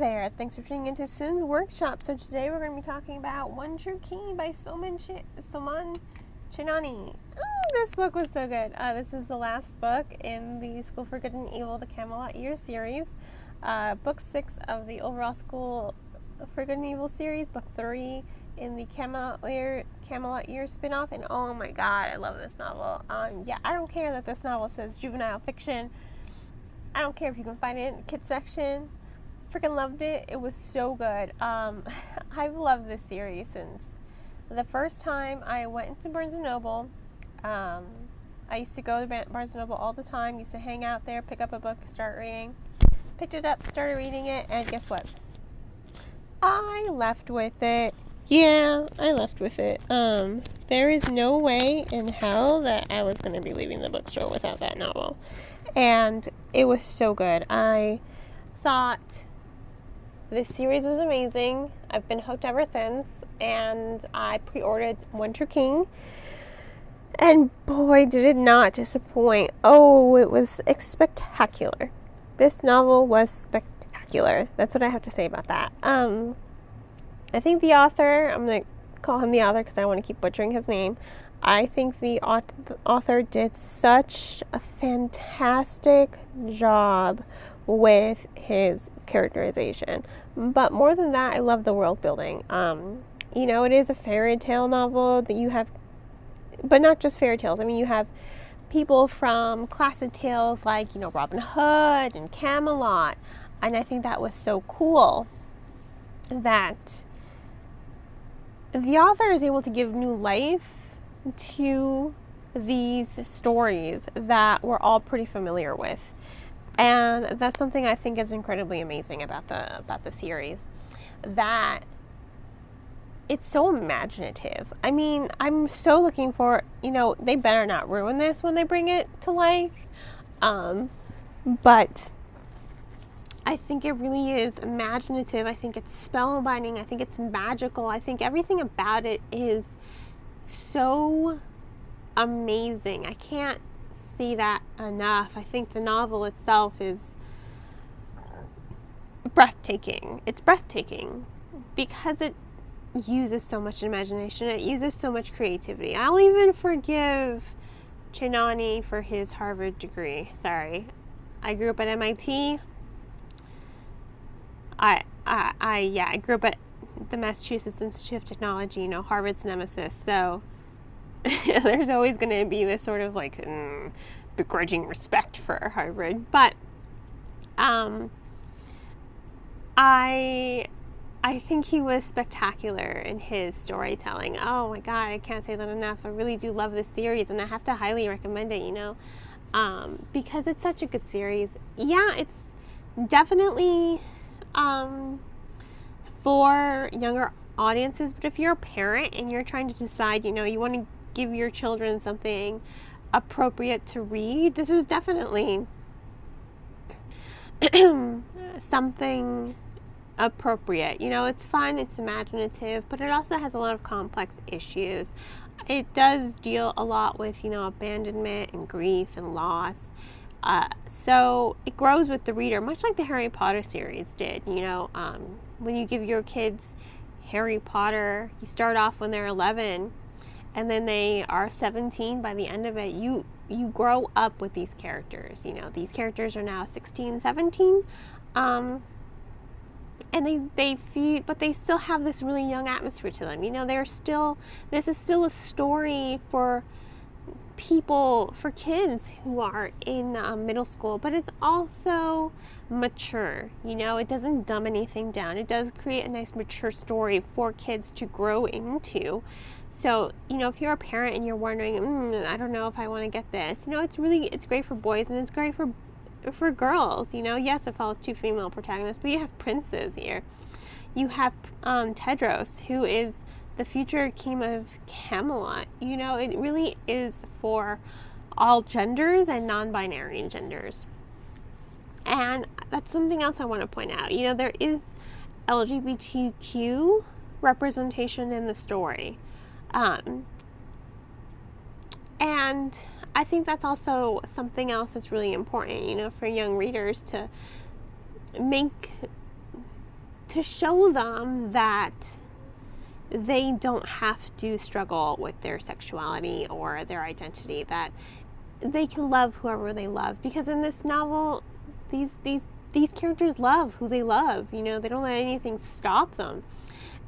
there, thanks for tuning into Sin's Workshop. So today we're going to be talking about One True Key by Soman Chainani. Oh, this book was so good. This is the last book in the School for Good and Evil, the Camelot Year series. Book 6 of the overall School for Good and Evil series, book 3 in the Camelot Year spin-off, and oh my god, I love this novel. I don't care that this novel says juvenile fiction. I don't care if you can find it in the kids section. Freaking loved it. It was so good. I've loved this series since the first time I went into Barnes & Noble. I used to go to Barnes & Noble all the time. Used to hang out there, pick up a book, start reading. Picked it up, started reading it, and guess what? I left with it. Yeah, I left with it. There is no way in hell that I was going to be leaving the bookstore without that novel. And it was so good. I thought this series was amazing. I've been hooked ever since, and I pre-ordered One True King, and boy, did it not disappoint. Oh, it was spectacular. This novel was spectacular. That's what I have to say about that. I think the author, I'm going to call him the author because I want to keep butchering his name. I think the author did such a fantastic job with his characterization. But more than that, I love the world building. It is a fairy tale novel that you have, but not just fairy tales. I mean, you have people from classic tales like, Robin Hood and Camelot. And I think that was so cool that the author is able to give new life to these stories that we're all pretty familiar with. And that's something I think is incredibly amazing about the series, that it's so imaginative. I mean, I'm so looking for, they better not ruin this when they bring it to life. But I think it really is imaginative. I think it's spellbinding. I think it's magical. I think everything about it is so amazing. I can't say that enough. I think the novel itself is breathtaking. It's breathtaking because it uses so much imagination. It uses so much creativity. I'll even forgive Chainani for his Harvard degree. Sorry. I grew up at MIT. I grew up at the Massachusetts Institute of Technology, Harvard's nemesis. So there's always going to be this sort of begrudging respect for Harvard. But I think he was spectacular in his storytelling. Oh my god, I can't say that enough. I really do love this series, and I have to highly recommend it, because it's such a good series. Yeah, it's definitely for younger audiences, but if you're a parent and you're trying to decide, you want to give your children something appropriate to read, this is definitely something appropriate. It's fun, it's imaginative, but it also has a lot of complex issues. It does deal a lot with, abandonment and grief and loss. So it grows with the reader, much like the Harry Potter series did. When you give your kids Harry Potter, you start off when they're 11, and then they are 17 by the end of it. You grow up with these characters. These characters are now 16, 17, and they feel, but they still have this really young atmosphere to them. This is still a story for people, for kids who are in middle school, but it's also mature. It doesn't dumb anything down. It does create a nice mature story for kids to grow into. So, if you're a parent and you're wondering, I don't know if I want to get this, it's great for boys and it's great for girls. Yes, it follows two female protagonists, but you have princes here. You have Tedros, who is the future king of Camelot. It really is for all genders and non-binary genders. And that's something else I want to point out. There is LGBTQ representation in the story. And I think that's also something else that's really important, for young readers to make to show them that they don't have to struggle with their sexuality or their identity, that they can love whoever they love. Because in this novel, these characters love who they love. You know, they don't let anything stop them.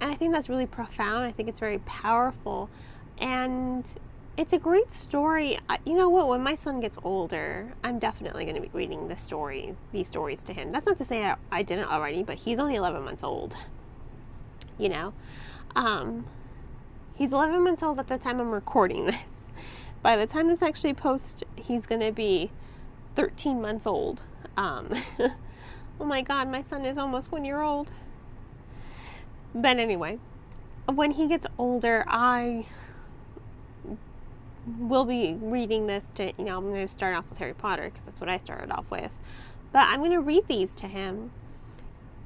And I think that's really profound. I think it's very powerful. And it's a great story. You know what? When my son gets older, I'm definitely going to be reading these stories to him. That's not to say I didn't already, but he's only 11 months old. You know? He's 11 months old at the time I'm recording this. By the time this actually posts, he's going to be 13 months old. Oh my God, my son is almost 1 year old. But anyway, when he gets older, I will be reading this to, you know, I'm going to start off with Harry Potter because that's what I started off with. But I'm going to read these to him.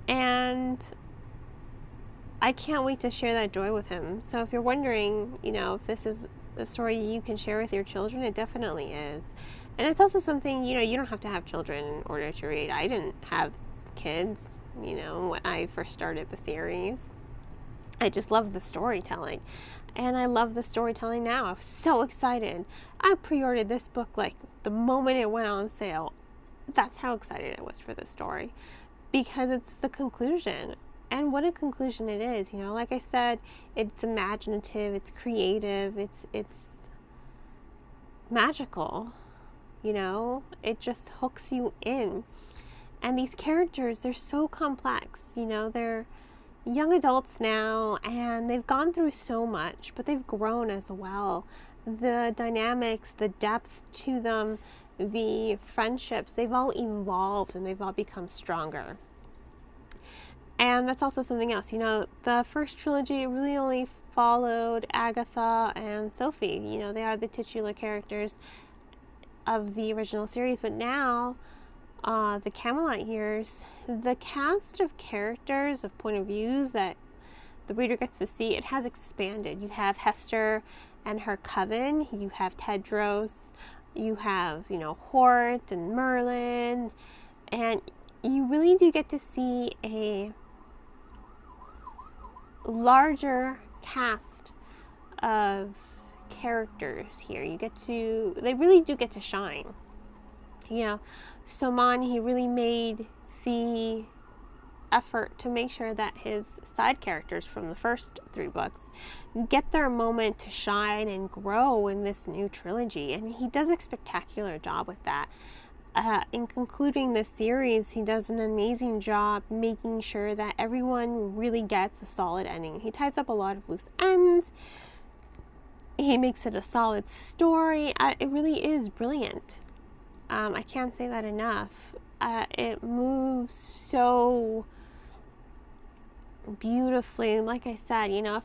And I can't wait to share that joy with him. So if you're wondering, you know, if this is a story you can share with your children, it definitely is. And it's also something, you know, you don't have to have children in order to read. I didn't have kids, you know, when I first started the series. I just love the storytelling. And I love the storytelling now. I'm so excited. I pre-ordered this book like the moment it went on sale. That's how excited I was for this story. Because it's the conclusion. And what a conclusion it is, you know. Like I said, it's imaginative, it's creative, it's magical, you know. It just hooks you in. And these characters, they're so complex, you know. They're young adults now, and they've gone through so much, but they've grown as well. The dynamics, the depth to them, the friendships, they've all evolved and they've all become stronger. And that's also something else, you know, the first trilogy really only followed Agatha and Sophie. You know, they are the titular characters of the original series, but now, the Camelot years, the cast of characters, of point of views that the reader gets to see, it has expanded. You have Hester and her coven, you have Tedros, you have, you know, Hort and Merlin, and you really do get to see a larger cast of characters here. They really do get to shine. You know, Saman, he really made the effort to make sure that his side characters from the first 3 books get their moment to shine and grow in this new trilogy, and he does a spectacular job with that. In concluding this series, he does an amazing job making sure that everyone really gets a solid ending. He ties up a lot of loose ends. He makes it a solid story. It really is brilliant. I can't say that enough. It moves so beautifully. Like I said, you know,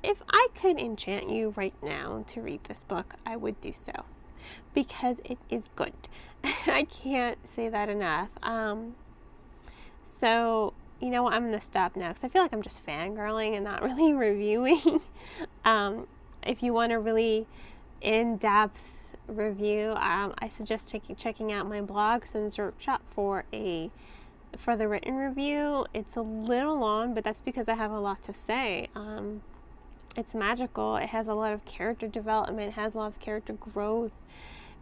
if I could enchant you right now to read this book, I would do so. Because it is good. I can't say that enough. So, you know what, I'm going to stop now because I feel like I'm just fangirling and not really reviewing. If you want a really in-depth review, I suggest checking out my blog, Sims Workshop, for the written review. It's a little long, but that's because I have a lot to say. It's magical. It has a lot of character development. It has a lot of character growth.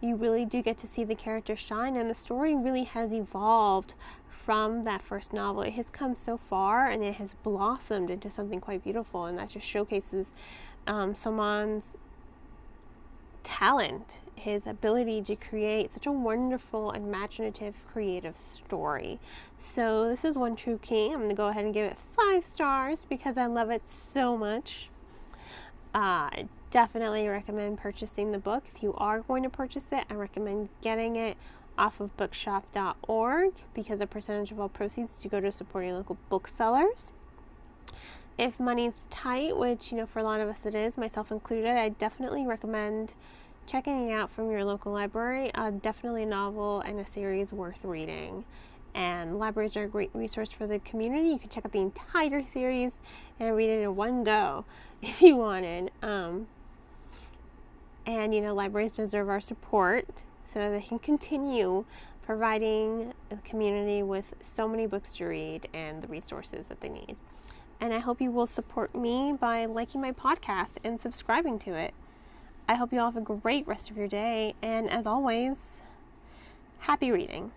You really do get to see the characters shine, and the story really has evolved from that first novel. It has come so far, and it has blossomed into something quite beautiful, and that just showcases Saman's talent, his ability to create such a wonderful, imaginative, creative story. So this is One True King. I'm going to go ahead and give it 5 stars because I love it so much. I definitely recommend purchasing the book. If you are going to purchase it, I recommend getting it off of bookshop.org because a percentage of all proceeds to go to supporting local booksellers. If money's tight, which, you know, for a lot of us it is, myself included, I definitely recommend checking it out from your local library. Definitely a novel and a series worth reading. And libraries are a great resource for the community. You can check out the entire series and read it in one go if you wanted. And, you know, libraries deserve our support. so they can continue providing the community with so many books to read and the resources that they need. And I hope you will support me by liking my podcast and subscribing to it. I hope you all have a great rest of your day, and as always, happy reading.